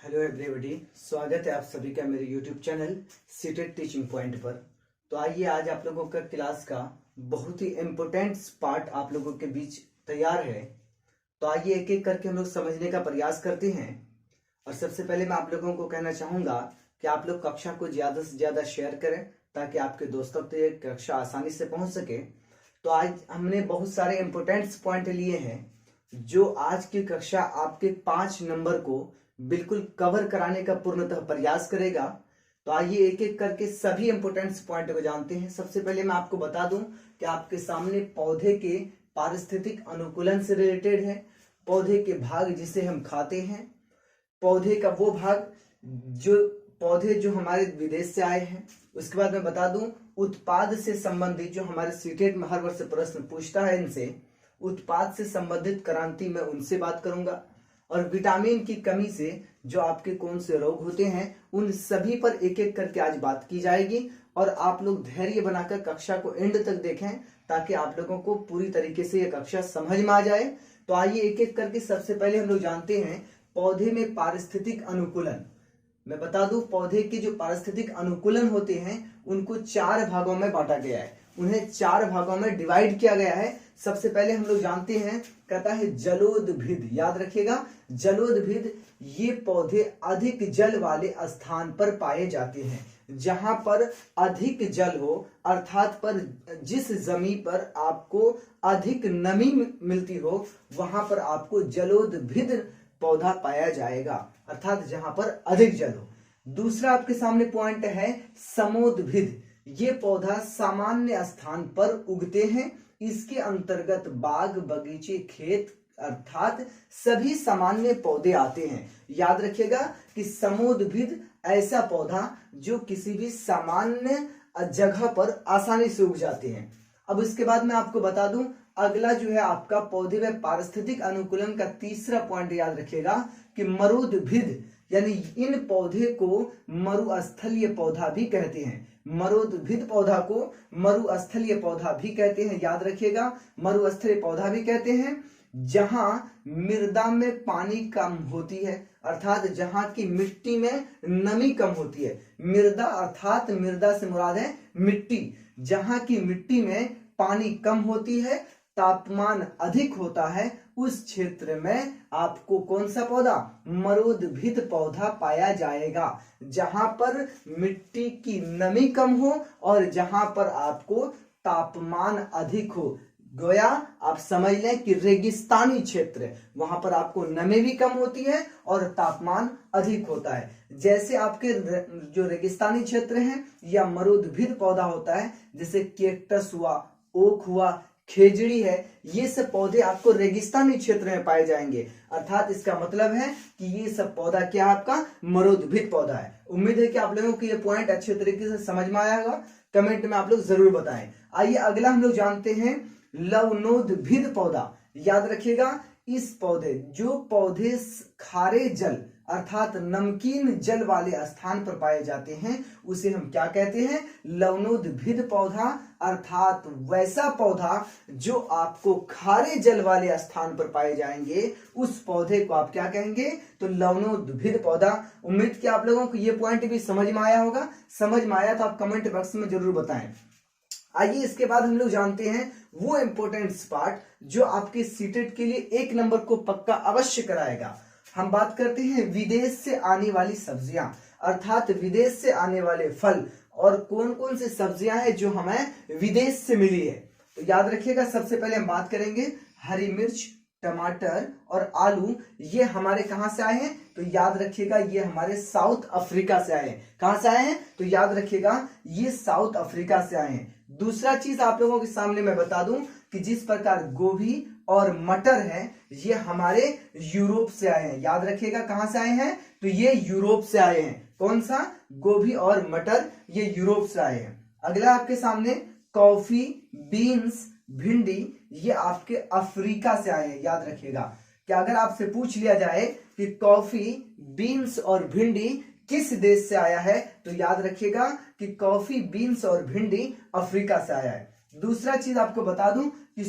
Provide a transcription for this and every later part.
Hello everybody, स्वागत है आप सभी का मेरे YouTube channel seated teaching point पर। तो आइए आज आप लोगों का क्लास का बहुत ही इम्पोर्टेंट पार्ट आप लोगों के बीच तैयार है। तो आइए एक एक करके हम लोग समझने का प्रयास करते हैं। और सबसे पहले मैं आप लोगों को कहना चाहूँगा कि आप लोग कक्षा को ज़्यादा से ज़्यादा शेयर करें ताकि आपके दोस्तों तक ये कक्षा आसानी से पहुँच सके। तो आज हमने बहुत सारे इम्पोर्टेंट पॉइंट लिए हैं जो आज की कक्षा आपके 5 नंबर को बिल्कुल कवर कराने का पूर्णतः प्रयास करेगा। तो आइए एक एक करके सभी इंपोर्टेंट पॉइंट को जानते हैं। सबसे पहले मैं आपको बता दूं कि आपके सामने पौधे के पारिस्थितिक अनुकूलन से रिलेटेड है, पौधे के भाग जिसे हम खाते हैं, पौधे का वो भाग जो हमारे विदेश से आए हैं। उसके बाद मैं बता दूं उत्पाद से संबंधित जो हमारे सीटेट में हर वर्ष प्रश्न पूछता है, इनसे उत्पाद से संबंधित क्रांति में उनसे बात करूंगा। और विटामिन की कमी से जो आपके कौन से रोग होते हैं उन सभी पर एक एक करके आज बात की जाएगी। और आप लोग धैर्य बनाकर कक्षा को एंड तक देखें ताकि आप लोगों को पूरी तरीके से यह कक्षा समझ में आ जाए। तो आइए एक एक करके सबसे पहले हम लोग जानते हैं पौधे में पारिस्थितिक अनुकूलन। मैं बता दूं पौधे के जो पारिस्थितिक अनुकूलन होते हैं उनको 4 भागों में बांटा गया है, उन्हें 4 भागों में डिवाइड किया गया है। सबसे पहले हम लोग जानते हैं, कहता है जलोदभिद। याद रखिएगा जलोदभिद, ये पौधे अधिक जल वाले स्थान पर पाए जाते हैं। जहां पर अधिक जल हो अर्थात पर जिस जमीन पर आपको अधिक नमी मिलती हो वहां पर आपको जलोदभिद पौधा पाया जाएगा, अर्थात जहां पर अधिक जल हो। दूसरा आपके सामने पॉइंट है समोदभिद। ये पौधा सामान्य स्थान पर उगते हैं। इसके अंतर्गत बाग बगीचे खेत अर्थात सभी सामान्य पौधे आते हैं। याद रखिएगा कि समोदभिद ऐसा पौधा जो किसी भी सामान्य जगह पर आसानी से उग जाते हैं। अब इसके बाद मैं आपको बता दूं अगला जो है आपका पौधे में पारिस्थितिक अनुकूलन का तीसरा पॉइंट याद रखिएगा कि मरुदभिद, यानी इन पौधे को मरुस्थलीय पौधा भी कहते हैं। मरुदभिद पौधा को मरुस्थलीय पौधा भी कहते हैं। याद रखिएगा मरुस्थलीय पौधा भी कहते हैं जहां मृदा में पानी कम होती है, अर्थात जहां की मिट्टी में नमी कम होती है। मृदा अर्थात मृदा से मुराद है मिट्टी, जहां की मिट्टी में पानी कम होती है, तापमान अधिक होता है, उस क्षेत्र में आपको कौन सा पौधा मरुदभिद पौधा पाया जाएगा। जहां पर मिट्टी की नमी कम हो और जहां पर आपको तापमान अधिक हो। गोया आप समझ लें कि रेगिस्तानी क्षेत्र, वहां पर आपको नमी भी कम होती है और तापमान अधिक होता है। जैसे आपके जो रेगिस्तानी क्षेत्र हैं या मरुदभिद पौधा होता है, जैसे कैक्टस हुआ, ओक हुआ, खेजड़ी है, ये सब पौधे आपको रेगिस्तानी क्षेत्र में पाए जाएंगे। अर्थात इसका मतलब है कि ये सब पौधा क्या आपका मरुदभिद पौधा है। उम्मीद है कि आप लोगों को ये पॉइंट अच्छे तरीके से समझ में आया होगा। कमेंट में आप लोग जरूर बताएं। आइए अगला हम लोग जानते हैं लवणोदभिद पौधा। याद रखिएगा इस पौधे जो पौधे खारे जल अर्थात नमकीन जल वाले स्थान पर पाए जाते हैं उसे हम क्या कहते हैं लवणोदभिद पौधा, अर्थात वैसा पौधा जो आपको खारे जल वाले स्थान पर पाए जाएंगे उस पौधे को आप क्या कहेंगे तो लवणोदभिद पौधा। उम्मीद कि आप लोगों को ये पॉइंट भी समझ में आया होगा। समझ में आया तो आप कमेंट बॉक्स में जरूर बताएं। आइए इसके बाद हम लोग जानते हैं वो इंपोर्टेंट पार्ट जो आपके सीटेट के लिए 1 नंबर को पक्का अवश्य कराएगा। हम बात करते हैं विदेश से आने वाली सब्जियां, अर्थात विदेश से आने वाले फल और कौन कौन सी सब्जियां हैं जो हमें विदेश से मिली है। तो याद रखिएगा सबसे पहले हम बात करेंगे हरी मिर्च, टमाटर और आलू। ये हमारे कहां से आए हैं तो याद रखिएगा ये हमारे साउथ अफ्रीका से आए हैं। कहां से आए हैं तो याद रखिएगा ये साउथ अफ्रीका से आए हैं। दूसरा चीज आप लोगों के सामने मैं बता दूं कि जिस प्रकार गोभी और मटर है ये हमारे यूरोप से आए हैं। याद रखिएगा कहां से आए हैं तो ये यूरोप से आए हैं। कौन सा गोभी और मटर ये यूरोप से आए हैं। अगला आपके सामने कॉफी, बीन्स, भिंडी ये आपके अफ्रीका से आए हैं। याद रखिएगा कि अगर आपसे पूछ लिया जाए कि कॉफी, बीन्स और भिंडी किस देश से आया है तो याद रखिएगा कि कॉफी, बीन्स और भिंडी अफ्रीका से आया है। दूसरा चीज आपको बता दूं कि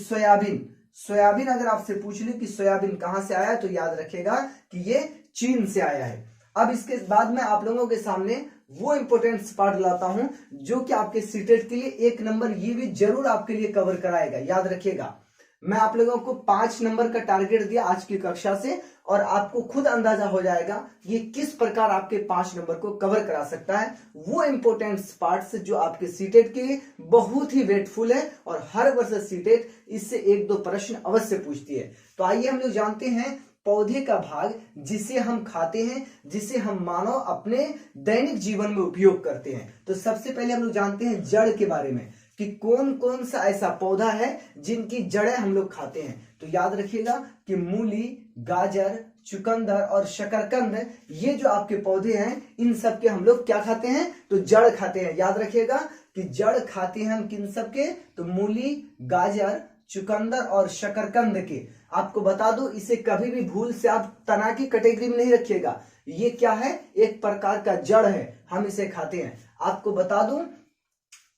सोयाबीन अगर आपसे पूछ ले कि सोयाबीन कहां से आया तो याद रखिएगा कि ये चीन से आया है। अब इसके बाद मैं आप लोगों के सामने वो इंपॉर्टेंट पार्ट लाता हूं जो कि आपके सीटेट के लिए 1 नंबर ये भी जरूर आपके लिए कवर कराएगा। याद रखिएगा, मैं आप लोगों को 5 नंबर का टारगेट दिया आज की कक्षा से, और आपको खुद अंदाजा हो जाएगा ये किस प्रकार आपके 5 नंबर को कवर करा सकता है। वो इंपॉर्टेंट पार्ट्स जो आपके सीटेट के लिए बहुत ही वेटफुल है, और हर वर्ष सीटेट इससे 1-2 प्रश्न अवश्य पूछती है। तो आइए हम लोग जानते हैं पौधे का भाग जिसे हम खाते हैं, जिसे हम मानव अपने दैनिक जीवन में उपयोग करते हैं। तो सबसे पहले हम लोग जानते हैं जड़ के बारे में कि कौन कौन सा ऐसा पौधा है जिनकी जड़ें हम लोग खाते हैं। तो याद रखिएगा कि मूली, गाजर, चुकंदर और शकरकंद, ये जो आपके पौधे हैं इन सब के हम लोग क्या खाते हैं, तो जड़ खाते हैं। याद रखिएगा कि जड़ खाते हैं हम किन सब के, तो मूली, गाजर, चुकंदर और शकरकंद के। आपको बता दूं, इसे कभी भी भूल से आप तना की कैटेगरी में नहीं रखिएगा। ये क्या है, एक प्रकार का जड़ है, हम इसे खाते हैं। आपको बता दूं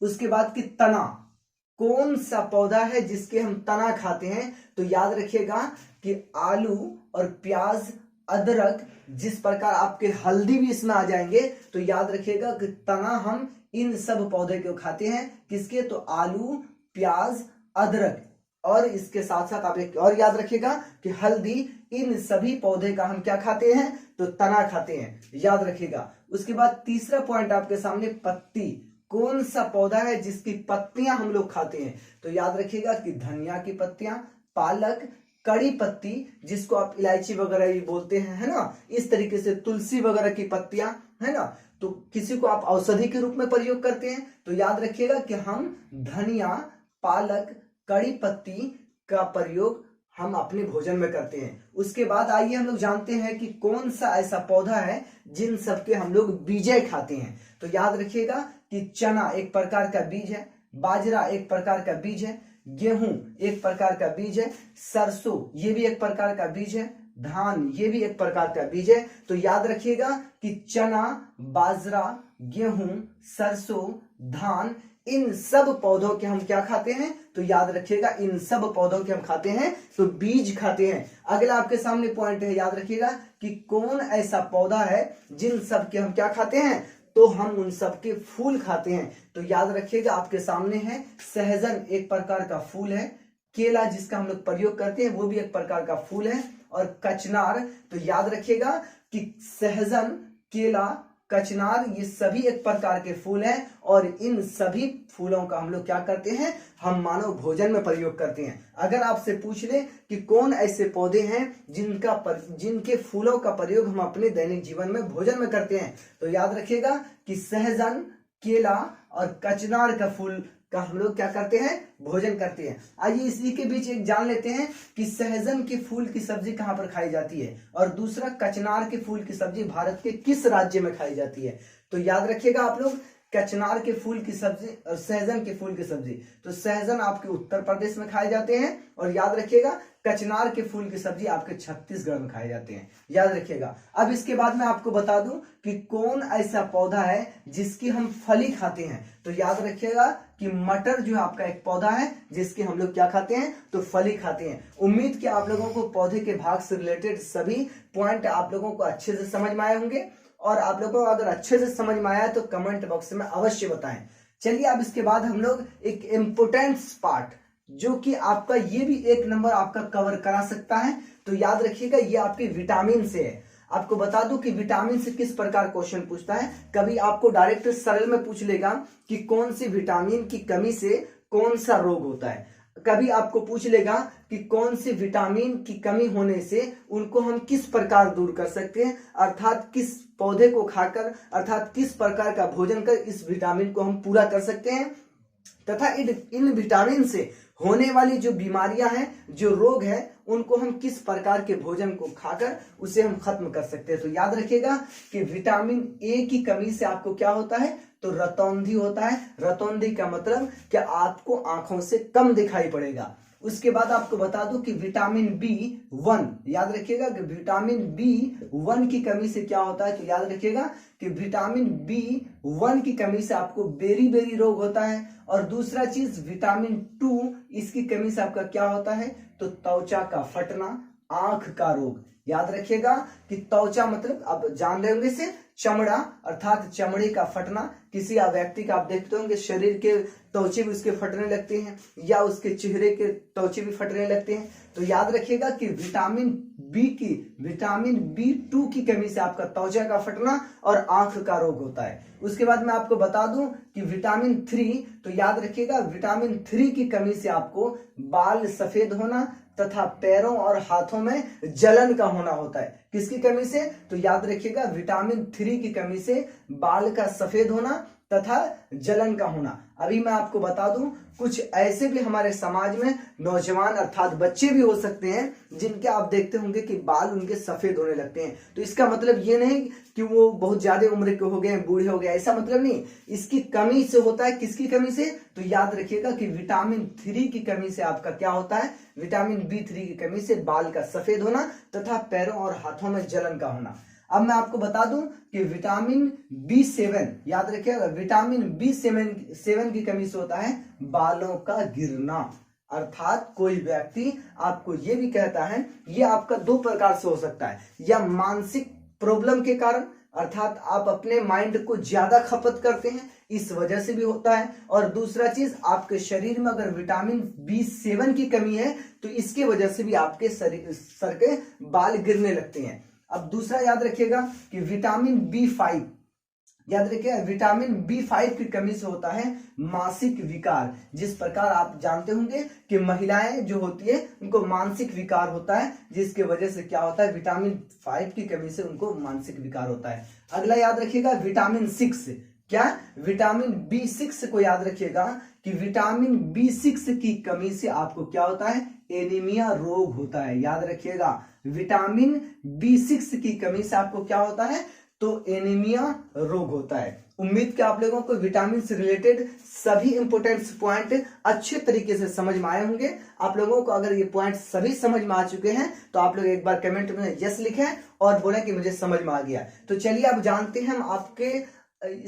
उसके बाद कि तना, कौन सा पौधा है जिसके हम तना खाते हैं, तो याद रखिएगा कि आलू और प्याज, अदरक, जिस प्रकार आपके हल्दी भी इसमें आ जाएंगे, तो याद रखिएगा कि तना हम इन सब पौधे को खाते हैं। किसके, तो आलू, प्याज, अदरक, और इसके साथ साथ आप एक और याद रखिएगा कि हल्दी, इन सभी पौधे का हम क्या खाते हैं, तो तना खाते हैं। याद रखिएगा। उसके बाद तीसरा पॉइंट आपके सामने, पत्ती, कौन सा पौधा है जिसकी पत्तियां हम लोग खाते हैं, तो याद रखिएगा कि धनिया की पत्तियां, पालक, कड़ी पत्ती, जिसको आप इलायची वगैरह भी बोलते हैं, है ना, इस तरीके से तुलसी वगैरह की पत्तियां, है ना, तो किसी को आप औषधि के रूप में प्रयोग करते हैं। तो याद रखिएगा कि हम धनिया, पालक, कड़ी पत्ती का प्रयोग हम अपने भोजन में करते हैं। उसके बाद आइए हम लोग जानते हैं कि कौन सा ऐसा पौधा है जिन सबके हम लोग बीजे खाते हैं। तो याद रखिएगा कि चना एक प्रकार का बीज है, बाजरा एक प्रकार का बीज है, गेहूं एक प्रकार का बीज है, सरसों ये भी एक प्रकार का बीज है, धान ये भी एक प्रकार का बीज है। तो याद रखिएगा कि चना, बाजरा, गेहूं, सरसों, धान, इन सब पौधों के हम क्या खाते हैं, तो याद रखिएगा इन सब पौधों के हम खाते हैं, तो बीज खाते हैं। अगला आपके सामने पॉइंट है, याद रखिएगा कि कौन ऐसा पौधा है जिन सब के हम क्या खाते हैं, तो हम उन सब के फूल खाते हैं। तो याद रखिएगा आपके सामने है सहजन, एक प्रकार का फूल है, केला जिसका हम लोग प्रयोग करते हैं वो भी एक प्रकार का फूल है, और कचनार। तो याद रखिएगा कि सहजन, केला, कचनार ये सभी एक प्रकार के फूल हैं, और इन सभी फूलों का हम लोग क्या करते हैं, हम मानव भोजन में प्रयोग करते हैं। अगर आपसे पूछ ले कि कौन ऐसे पौधे हैं जिनके फूलों का प्रयोग हम अपने दैनिक जीवन में भोजन में करते हैं, तो याद रखिएगा कि सहजन, केला और कचनार का फूल का हम लोग क्या करते हैं, भोजन करते हैं। आइए इसी के बीच एक जान लेते हैं कि सहजन के फूल की सब्जी कहां पर खाई जाती है, और दूसरा कचनार के फूल की सब्जी भारत के किस राज्य में खाई जाती है। तो याद रखिएगा आप लोग, कचनार के फूल की सब्जी और सहजन के फूल की सब्जी, तो सहजन आपके उत्तर प्रदेश में खाए जाते हैं, और याद रखिएगा कचनार के फूल की सब्जी आपके छत्तीसगढ़ में खाए जाते हैं। याद रखिएगा। अब इसके बाद मैं आपको बता दूं कि कौन ऐसा पौधा है जिसकी हम फली खाते हैं। तो याद रखिएगा कि मटर जो है आपका एक पौधा है जिसके हम लोग क्या खाते हैं, तो फली खाते हैं। उम्मीद कि आप लोगों को पौधे के भाग से रिलेटेड सभी पॉइंट आप लोगों को अच्छे से समझ में आए होंगे, और आप लोगों को अगर अच्छे से समझ में आया तो कमेंट बॉक्स में अवश्य बताएं। चलिए अब इसके बाद हम लोग एक इम्पोर्टेंट पार्ट जो कि आपका ये भी 1 नंबर आपका कवर करा सकता है, तो याद रखिएगा ये आपके विटामिन से है। आपको बता दूं कि विटामिन से किस प्रकार क्वेश्चन पूछता है। कभी आपको डायरेक्ट सरल में पूछ लेगा कि कौन सी विटामिन की कमी से कौन सा रोग होता है, कभी आपको पूछ लेगा कि कौन सी विटामिन की कमी होने से उनको हम किस प्रकार दूर कर सकते हैं, अर्थात किस पौधे को खाकर, अर्थात किस प्रकार का भोजन कर इस विटामिन को हम पूरा कर सकते हैं, तथा इन विटामिन से होने वाली जो बीमारियां हैं, जो रोग है, उनको हम किस प्रकार के भोजन को खाकर उसे हम खत्म कर सकते हैं। तो याद रखिएगा कि विटामिन ए की कमी से आपको क्या होता है, तो रतौंधी होता है। रतौंधी का मतलब कि आपको आंखों से कम दिखाई पड़ेगा। उसके बाद आपको बता दूं कि विटामिन B1, याद रखिएगा कि विटामिन B1 की कमी से क्या होता है, तो याद रखिएगा कि विटामिन B1 की कमी से आपको बेरी रोग होता है। और दूसरा चीज विटामिन 2, इसकी कमी से आपका क्या होता है, तो त्वचा का फटना, आंख का रोग। याद रखिएगा कि त्वचा मतलब आप जान रहे होंगे इसे, चमड़ा अर्थात चमड़े का फटना। किसी व्यक्ति का आप देखते होंगे शरीर के त्वचे भी उसके फटने लगते हैं या उसके चेहरे के त्वचे भी फटने लगते हैं। तो याद रखिएगा कि विटामिन बी2 की कमी से आपका त्वचा का फटना और आंख का रोग होता है। उसके बाद मैं आपको बता दूं कि विटामिन 3, तो याद रखिएगा विटामिन 3 की कमी से आपको बाल सफेद होना तथा पैरों और हाथों में जलन का होना होता है। किसकी कमी से? तो याद रखिएगा विटामिन 3 की कमी से बाल का सफेद होना तथा जलन का होना। अभी मैं आपको बता दूं कुछ ऐसे भी हमारे समाज में नौजवान अर्थात बच्चे भी हो सकते हैं जिनके आप देखते होंगे कि बाल उनके सफेद होने लगते हैं। तो इसका मतलब ये नहीं कि वो बहुत ज्यादा उम्र के हो गए, बूढ़े हो गए, ऐसा मतलब नहीं। इसकी कमी से होता है। किसकी कमी से? तो याद रखिएगा कि विटामिन 3 की कमी से आपका क्या होता है? विटामिन B3 की कमी से बाल का सफेद होना तथा पैरों और हाथों में जलन का होना। अब मैं आपको बता दूं कि विटामिन B7, याद रखिएगा विटामिन B7 की कमी से होता है बालों का गिरना। अर्थात कोई व्यक्ति आपको ये भी कहता है, ये आपका दो प्रकार से हो सकता है, या मानसिक प्रॉब्लम के कारण अर्थात आप अपने माइंड को ज्यादा खपत करते हैं इस वजह से भी होता है, और दूसरा चीज आपके शरीर में अगर विटामिन B7 की कमी है तो इसके वजह से भी आपके सर के बाल गिरने लगते हैं। अब दूसरा याद रखिएगा कि विटामिन B5, याद रखिएगा विटामिन B5 की कमी से होता है मासिक विकार। जिस प्रकार आप जानते होंगे कि महिलाएं जो होती है उनको मानसिक विकार होता है, जिसके वजह से क्या होता है विटामिन 5 की कमी से उनको मानसिक विकार होता है। अगला याद रखिएगा विटामिन 6, क्या? विटामिन B6 को याद रखिएगा कि विटामिन B6 की कमी से आपको क्या होता है? एनीमिया रोग होता है। याद रखिएगा विटामिन B6 की कमी से आपको क्या होता है? तो एनीमिया रोग होता है। उम्मीद कि आप लोगों को विटामिन से रिलेटेड सभी इंपोर्टेंट पॉइंट अच्छे तरीके से समझ में आए होंगे। आप लोगों को अगर ये पॉइंट सभी समझ में आ चुके हैं तो आप लोग एक बार कमेंट में यस लिखें और बोलें कि मुझे समझ में आ गया। तो चलिए अब जानते हैं हम आपके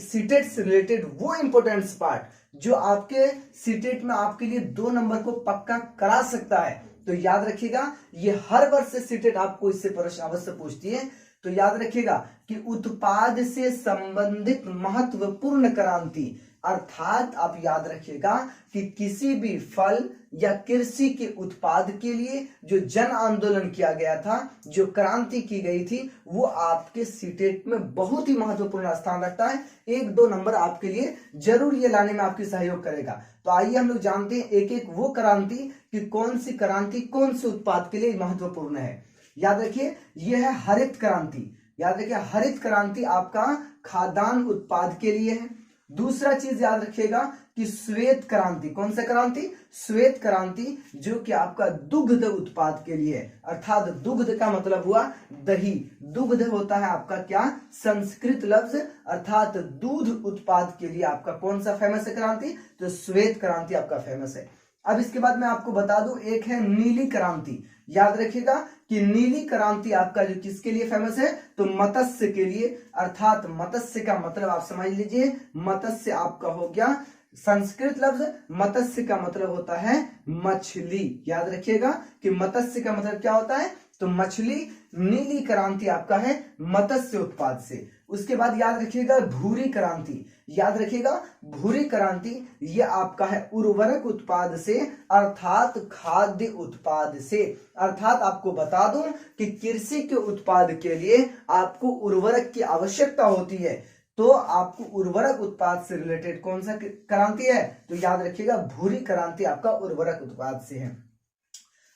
सीटेट से रिलेटेड वो इंपोर्टेंट पार्ट जो आपके सीटेट में आपके लिए 2 नंबर को पक्का करा सकता है। तो याद रखिएगा ये हर वर्ष से सीटेट आपको इससे प्रश्न अवश्य पूछती है। तो याद रखिएगा कि उत्पाद से संबंधित महत्वपूर्ण क्रांति, अर्थात आप याद रखिएगा कि किसी भी फल या कृषि के उत्पाद के लिए जो जन आंदोलन किया गया था, जो क्रांति की गई थी, वो आपके सीटेट में बहुत ही महत्वपूर्ण स्थान रखता है। 1-2 नंबर आपके लिए जरूर ये लाने में आपकी सहयोग करेगा। तो आइए हम लोग जानते हैं एक एक वो क्रांति कि कौन सी क्रांति कौन से उत्पाद के लिए महत्वपूर्ण है। याद रखिए यह है हरित क्रांति। याद रखिए हरित क्रांति आपका खाद्यान्न उत्पाद के लिए है। दूसरा चीज याद रखिएगा कि श्वेत क्रांति, कौन सा क्रांति? श्वेत क्रांति, जो कि आपका दुग्ध उत्पाद के लिए है। अर्थात दुग्ध का मतलब हुआ दही। दुग्ध होता है आपका क्या? संस्कृत लफ्ज, अर्थात दूध उत्पाद के लिए आपका कौन सा फेमस है क्रांति? तो श्वेत क्रांति आपका फेमस है। अब इसके बाद मैं आपको बता दूं एक है नीली क्रांति। याद रखिएगा कि नीली क्रांति आपका जो किसके लिए फेमस है? तो मत्स्य के लिए। अर्थात मत्स्य का मतलब आप समझ लीजिए, मत्स्य आपका हो गया संस्कृत लफ्ज, मत्स्य का मतलब होता है मछली। याद रखिएगा कि मत्स्य का मतलब क्या होता है? तो मछली। नीली क्रांति आपका है मत्स्य उत्पाद से। उसके बाद याद रखिएगा भूरी क्रांति। याद रखिएगा भूरी क्रांति ये आपका है उर्वरक उत्पाद से, अर्थात खाद्य उत्पाद से। अर्थात आपको बता दूं कि कृषि के उत्पाद के लिए आपको उर्वरक की आवश्यकता होती है, तो आपको उर्वरक उत्पाद से रिलेटेड कौन सा क्रांति है? तो याद रखिएगा भूरी क्रांति आपका उर्वरक उत्पाद से है।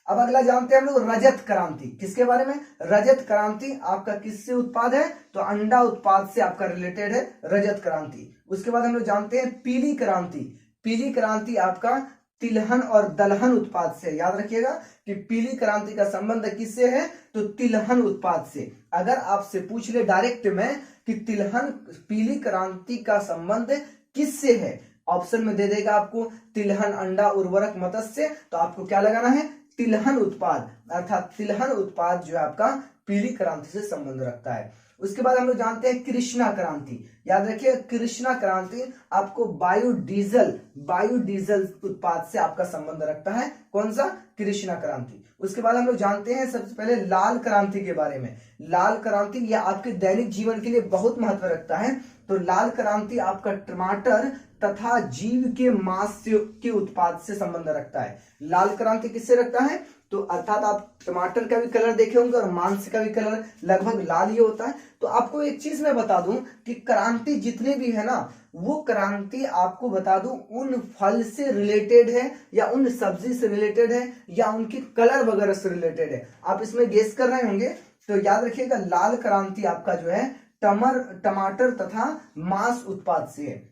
अब अगला जानते हैं हम लोग रजत क्रांति। किसके बारे में? रजत क्रांति आपका किससे उत्पाद है? तो अंडा उत्पाद से आपका रिलेटेड है रजत क्रांति। उसके बाद हम लोग जानते हैं पीली क्रांति। पीली क्रांति आपका तिलहन और दलहन उत्पाद से। याद रखिएगा कि पीली क्रांति का संबंध किससे है? तो तिलहन उत्पाद से। अगर आपसे पूछ ले डायरेक्ट में कि तिलहन पीली क्रांति का संबंध किससे है, ऑप्शन में दे देगा आपको तिलहन, अंडा, उर्वरक, मत्स्य, तो आपको क्या लगाना है? तिलहन उत्पाद। अर्थात तिलहन उत्पाद जो है आपका पीली क्रांति से संबंध रखता है। उसके बाद हम लोग जानते हैं कृष्णा क्रांति। याद रखिए कृष्णा क्रांति आपको बायोडीजल उत्पाद से आपका संबंध रखता है। कौन सा? कृष्णा क्रांति। उसके बाद हम लोग जानते हैं सबसे पहले लाल क्रांति के बारे में। लाल क्रांति यह आपके दैनिक जीवन के लिए बहुत महत्व रखता है। तो लाल क्रांति आपका टमाटर तथा जीव के मांस के उत्पाद से संबंध रखता है। लाल क्रांति किससे रखता है? तो अर्थात आप टमाटर का भी कलर देखे होंगे और मांस का भी कलर लगभग लाल ही होता है। तो आपको एक चीज मैं बता दूं कि क्रांति जितने भी है ना, वो क्रांति आपको बता दूं उन फल से रिलेटेड है या उन सब्जी से रिलेटेड है या उनकी कलर वगैरह से रिलेटेड है। आप इसमें गेस कर रहे होंगे। तो याद रखिएगा लाल क्रांति आपका जो है टमाटर तथा मांस उत्पाद से है।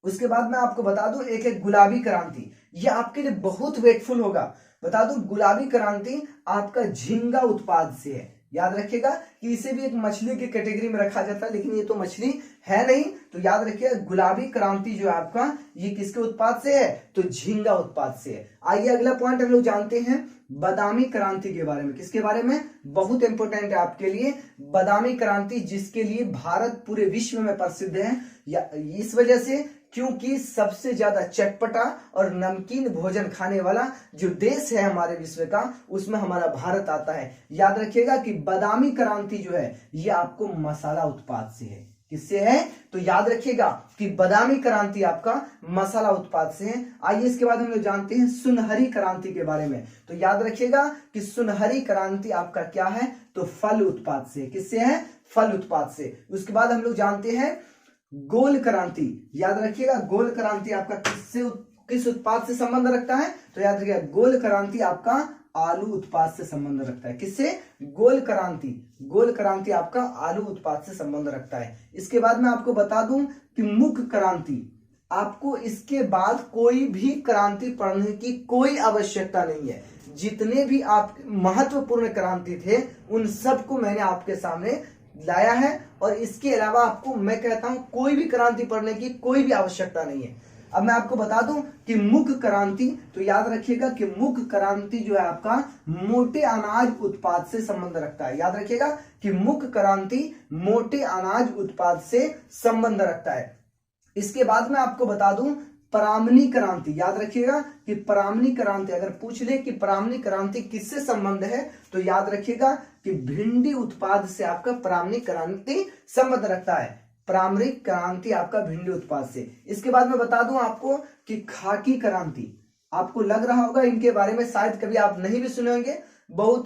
उसके बाद मैं आपको बता दूं एक गुलाबी क्रांति, यह आपके लिए बहुत वेटफुल होगा। बता दूं गुलाबी क्रांति आपका झींगा उत्पाद से है। याद रखिएगा कि इसे भी एक मछली की कैटेगरी में रखा जाता है, लेकिन ये तो मछली है नहीं। तो याद रखिएगा गुलाबी क्रांति जो है आपका ये किसके उत्पाद से है? तो झींगा उत्पाद से है। आइए अगला पॉइंट हम लोग जानते हैं बादामी क्रांति के बारे में। किसके बारे में? बहुत इंपॉर्टेंट है आपके लिए बादामी क्रांति, जिसके लिए भारत पूरे विश्व में प्रसिद्ध है। या इस वजह से क्योंकि सबसे ज्यादा चटपटा और नमकीन भोजन खाने वाला जो देश है हमारे विश्व का, उसमें हमारा भारत आता है। याद रखिएगा कि बादामी क्रांति जो है ये आपको मसाला उत्पाद से है। किससे है? तो याद रखिएगा कि बादामी क्रांति आपका मसाला उत्पाद से है। आइए इसके बाद हम लोग जानते हैं सुनहरी क्रांति के बारे में। तो याद रखिएगा कि सुनहरी क्रांति आपका क्या है? तो फल उत्पाद से। किससे है? फल उत्पाद से। उसके बाद हम लोग जानते हैं गोल क्रांति। याद रखिएगा गोल क्रांति आपका किस उत्पाद से संबंध रखता है? तो याद रखिएगा गोल क्रांति आपका आलू उत्पाद से संबंध रखता है। किससे? गोल क्रांति आपका आलू उत्पाद से संबंध रखता है। इसके बाद मैं आपको बता दूं कि मुख्य क्रांति, आपको इसके बाद कोई भी क्रांति पढ़ने की कोई आवश्यकता नहीं है। जितने भी आप महत्वपूर्ण क्रांति थे उन सबको मैंने आपके सामने लाया है, और इसके अलावा आपको मैं कहता हूं कोई भी क्रांति पढ़ने की कोई भी आवश्यकता नहीं है। अब मैं आपको बता दूं कि मुख्य क्रांति, तो याद रखिएगा कि मुख्य क्रांति जो है आपका मोटे अनाज उत्पाद से संबंध रखता है। याद रखिएगा कि मुख्य क्रांति मोटे अनाज उत्पाद से संबंध रखता है। इसके बाद मैं आपको बता दूं परामनी क्रांति। याद रखिएगा कि परामनी क्रांति, अगर पूछ ले कि परामनी क्रांति किससे संबंध है, तो याद रखिएगा कि भिंडी उत्पाद से आपका परामनी क्रांति संबंध रखता है। परामनी क्रांति आपका भिंडी उत्पाद से। इसके बाद मैं बता दूं आपको कि खाकी क्रांति, आपको लग रहा होगा इनके बारे में शायद कभी आप नहीं भी सुने होंगे। बहुत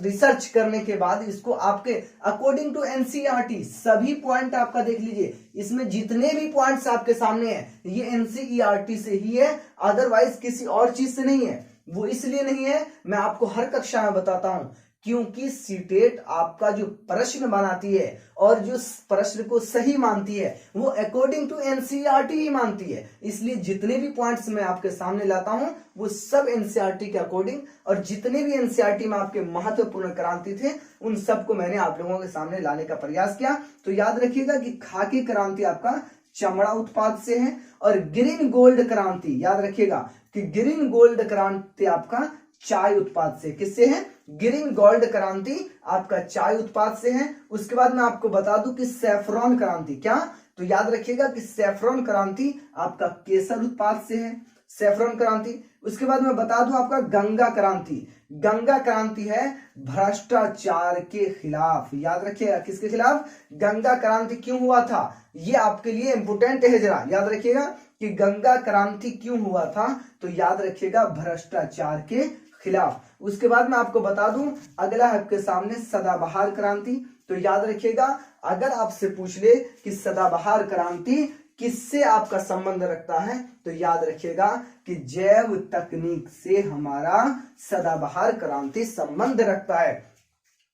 रिसर्च करने के बाद इसको आपके अकॉर्डिंग टू एनसीईआरटी सभी पॉइंट आपका देख लीजिए, इसमें जितने भी पॉइंट्स आपके सामने हैं ये एनसीईआरटी से ही है, अदरवाइज किसी और चीज से नहीं है। वो इसलिए नहीं है, मैं आपको हर कक्षा में बताता हूं, क्योंकि सीटेट आपका जो प्रश्न बनाती है और जो प्रश्न को सही मानती है वो अकॉर्डिंग टू एनसीईआरटी ही मानती है। इसलिए जितने भी पॉइंट्स मैं आपके सामने लाता हूं वो सब एनसीईआरटी के अकॉर्डिंग, और जितने भी एनसीईआरटी में आपके महत्वपूर्ण क्रांति थे उन सबको मैंने आप लोगों के सामने लाने का प्रयास किया। तो याद रखिएगा कि खाकी क्रांति आपका चमड़ा उत्पाद से है, और ग्रीन गोल्ड क्रांति, याद रखिएगा कि ग्रीन गोल्ड क्रांति आपका चाय उत्पाद से। किससे है? ग्रीन गोल्ड क्रांति आपका चाय उत्पाद से है। उसके बाद मैं आपको बता दूं कि सैफरॉन क्रांति, क्या? तो याद रखिएगा कि सैफरॉन क्रांति आपका केसर उत्पाद से है, सैफरॉन क्रांति। उसके बाद मैं बता दूं आपका गंगा क्रांति। गंगा क्रांति है भ्रष्टाचार के खिलाफ। याद रखिएगा किसके खिलाफ? गंगा क्रांति क्यों हुआ था ये आपके लिए इंपोर्टेंट है, जरा याद रखिएगा कि गंगा क्रांति क्यों हुआ था। तो याद रखिएगा भ्रष्टाचार के खिलाफ। उसके बाद मैं आपको बता दूं अगला है आपके सामने सदाबहार क्रांति। तो याद रखिएगा अगर आपसे पूछ ले कि सदाबहार क्रांति किससे आपका संबंध रखता है, तो याद रखिएगा कि जैव तकनीक से हमारा सदाबहार क्रांति संबंध रखता है।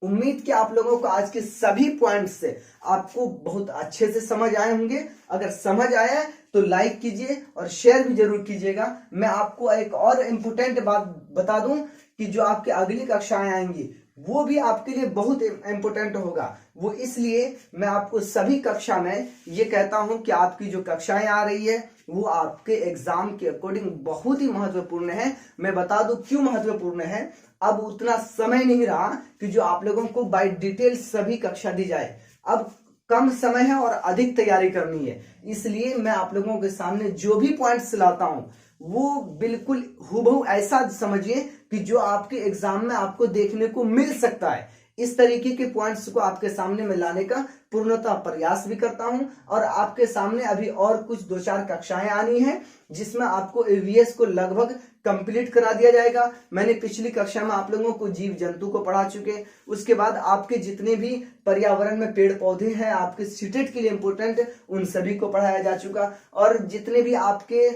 उम्मीद कि आप लोगों को आज के सभी पॉइंट्स से आपको बहुत अच्छे से समझ आए होंगे। अगर समझ आया तो लाइक कीजिए और शेयर भी जरूर कीजिएगा। मैं आपको एक और इम्पोर्टेंट बात बता दूं कि जो आपकी अगली कक्षाएं आएंगी वो भी आपके लिए बहुत इंपॉर्टेंट होगा। वो इसलिए मैं आपको सभी कक्षा में ये कहता हूं कि आपकी जो कक्षाएं आ रही है वो आपके एग्जाम के अकॉर्डिंग बहुत ही महत्वपूर्ण है। मैं बता दूं क्यों महत्वपूर्ण है। अब उतना समय नहीं रहा कि जो आप लोगों को बाय डिटेल सभी कक्षा दी जाए। अब कम समय है और अधिक तैयारी करनी है, इसलिए मैं आप लोगों के सामने जो भी पॉइंट्स लाता हूं वो बिल्कुल हूबहू ऐसा समझिए कि जो आपके एग्जाम में आपको देखने को मिल सकता है। इस तरीके के पॉइंट्स को आपके सामने में लाने का पूर्णतः प्रयास भी करता हूं। और आपके सामने अभी और कुछ 2-4 कक्षाएं आनी हैं जिसमें आपको ईवीएस को लगभग कंप्लीट करा दिया जाएगा। मैंने पिछली कक्षा में आप लोगों को जीव जंतु को पढ़ा चुके। उसके बाद आपके जितने भी पर्यावरण में पेड़ पौधे हैं आपके सीटेट के लिए इंपोर्टेंट, उन सभी को पढ़ाया जा चुका। और जितने भी आपके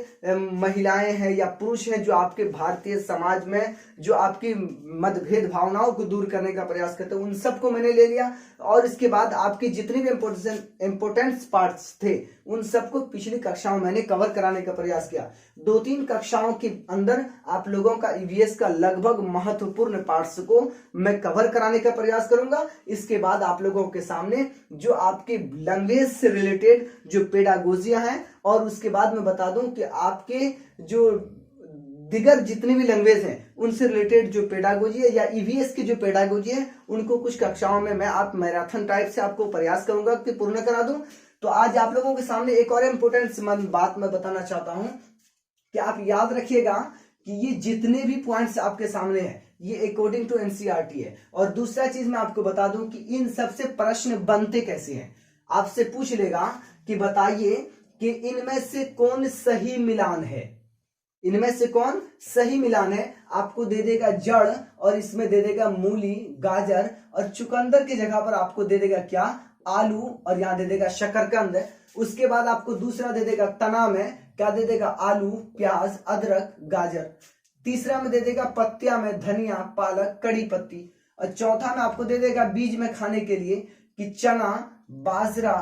महिलाएं हैं या पुरुष हैं जो आपके भारतीय समाज में जो आपकी मतभेद भावनाओं को दूर करने का प्रयास करते हैं, उन सबको मैंने ले लिया। और इसके बाद आपकी जितने भी इंपोर्टेंट पार्ट्स थे उन सबको पिछली कक्षाओं में मैंने कवर कराने का प्रयास किया। 2-3 कक्षाओं के अंदर आप लोगों का ईवीएस का लगभग महत्वपूर्ण पार्ट्स को मैं कवर कराने का प्रयास करूंगा। इसके बाद आप लोगों के सामने जो आपके लैंग्वेज से रिलेटेड जो पेडागोजियां हैं, और उसके बाद मैं बता दूं कि आपके जो दिगर जितनी भी लैंग्वेज हैं उनसे रिलेटेड जो पेडागोजी है या ईवीएस की जो पेडागोजी है उनको कुछ कक्षाओं में मैं आप मैराथन टाइप से आपको प्रयास करूंगा कि पूर्ण करा दूं। तो आज आप लोगों के सामने एक और इम्पोर्टेंट बात मैं बताना चाहता हूं कि आप याद रखिएगा कि ये जितने भी पॉइंट्स आपके सामने हैं ये अकॉर्डिंग टू एनसीईआरटी है। और दूसरा चीज मैं आपको बता दूं कि इन सबसे प्रश्न बनते कैसे हैं। आपसे पूछ लेगा कि बताइए कि इनमें से कौन सही मिलान है, इनमें से कौन सही मिलान है। आपको दे देगा जड़ और इसमें दे देगा मूली, गाजर, और चुकंदर की जगह पर आपको दे देगा क्या, आलू, और यहां दे देगा शकरकंद। उसके बाद आपको दूसरा दे देगा तना में क्या दे देगा, आलू, प्याज, अदरक, गाजर। तीसरा में दे देगा पत्तियां में धनिया, पालक, कड़ी पत्ती। और चौथा में आपको दे देगा बीज में खाने के लिए कि चना, बाजरा,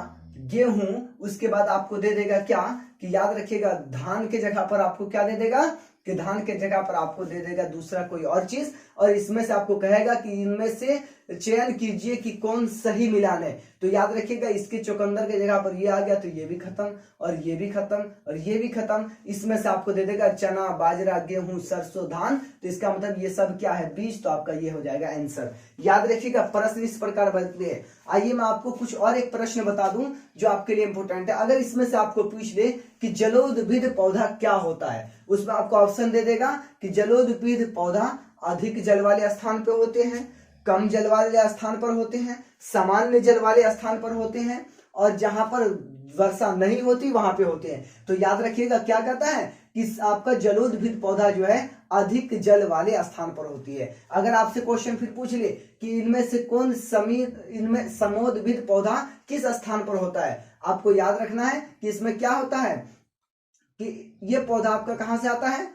गेहूं। उसके बाद आपको दे देगा क्या कि याद रखिएगा धान के जगह पर आपको क्या दे देगा कि धान के जगह पर आपको दे देगा दूसरा कोई और चीज। और इसमें से आपको कहेगा कि इनमें से चयन कीजिए कि कौन सही मिलान है। तो याद रखिएगा इसके चुकंदर के जगह पर ये आ गया तो ये भी खत्म, और ये भी खत्म, और ये भी खत्म। इसमें से आपको दे देगा चना, बाजरा, गेहूं, सरसों, धान। तो इसका मतलब ये सब क्या है, बीज। तो आपका ये हो जाएगा आंसर। याद रखिएगा प्रश्न इस प्रकार बनते हैं। आइए मैं आपको कुछ और एक प्रश्न बता दूं जो आपके लिए इंपोर्टेंट है। अगर इसमें से आपको पूछ दे कि जलोदभिद पौधा क्या होता है, उसमें आपको ऑप्शन दे देगा कि जलोदभिद पौधा अधिक जल वाले स्थान पर होते हैं, कम जल वाले स्थान पर होते हैं, सामान्य जल वाले स्थान पर होते हैं, और जहां पर वर्षा नहीं होती वहां पे होते हैं। तो याद रखिएगा क्या कहता है कि आपका जलोदभिद पौधा जो है अधिक जल वाले स्थान पर होती है। अगर आपसे क्वेश्चन फिर पूछ ले कि इनमें से कौन इनमें समोद्भिद पौधा किस स्थान पर होता है, आपको याद रखना है कि इसमें क्या होता है कि ये पौधा आपका कहां से आता है,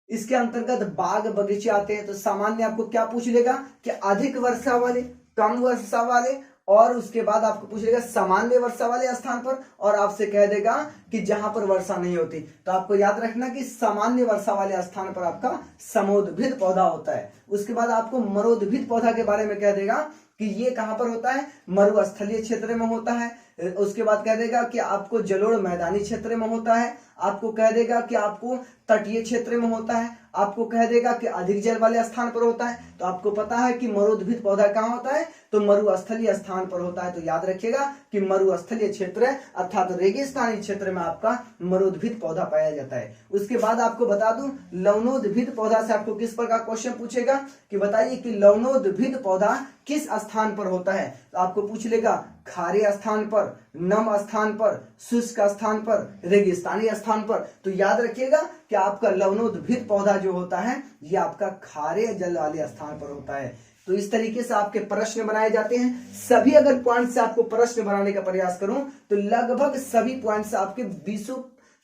इसके अंतर्गत बाग बगीचे आते हैं। तो सामान्य आपको क्या पूछ लेगा कि अधिक वर्षा वाले, कम वर्षा वाले, और उसके बाद आपको पूछ लेगा सामान्य वर्षा वाले स्थान पर, और आपसे कह देगा कि जहां पर वर्षा नहीं होती। तो आपको याद रखना कि सामान्य वर्षा वाले स्थान पर आपका समोद्भिद पौधा होता है। उसके बाद आपको मरोद्भिद पौधा के बारे में कह देगा कि ये कहां पर होता है, मरुस्थलीय क्षेत्र में होता है। उसके बाद कह देगा कि आपको जलोढ़ मैदानी क्षेत्र में होता है। आपको कह देगा कि आपको तटीय क्षेत्र में होता है। आपको कह देगा कि अधिक जल वाले स्थान पर होता है। तो आपको पता है कि मरुद्भिद पौधा कहाँ होता है, तो मरुस्थलीय स्थान पर होता है। तो याद रखिएगा कि मरुस्थलीय क्षेत्र अर्थात रेगिस्तानी क्षेत्र में आपका मरुद्भिद पौधा पाया जाता है। उसके बाद आपको बता दूं लवणोद्भिद पौधा से आपको किस प्रकार क्वेश्चन पूछेगा कि बताइए कि लवणोद्भिद पौधा किस स्थान पर होता है। तो आपको पूछ लेगा खारे स्थान पर, नम स्थान पर, शुष्क स्थान पर, रेगिस्तानी स्थान पर। तो याद रखिएगा कि आपका लवणोद्भिद पौधा जो होता है ये आपका खारे जल वाले स्थान पर होता है। तो इस तरीके से आपके प्रश्न बनाए जाते हैं। सभी अगर पॉइंट से आपको प्रश्न बनाने का प्रयास करूं तो लगभग सभी पॉइंट से आपके 20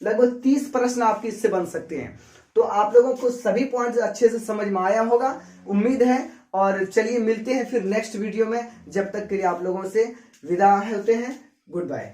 लगभग 30 प्रश्न आपके इससे बन सकते हैं। तो आप लोगों को सभी पॉइंट्स अच्छे से समझ में आया होगा, उम्मीद है। और चलिए मिलते हैं फिर नेक्स्ट वीडियो में। जब तक के लिए आप लोगों से विदा होते हैं। Good bye.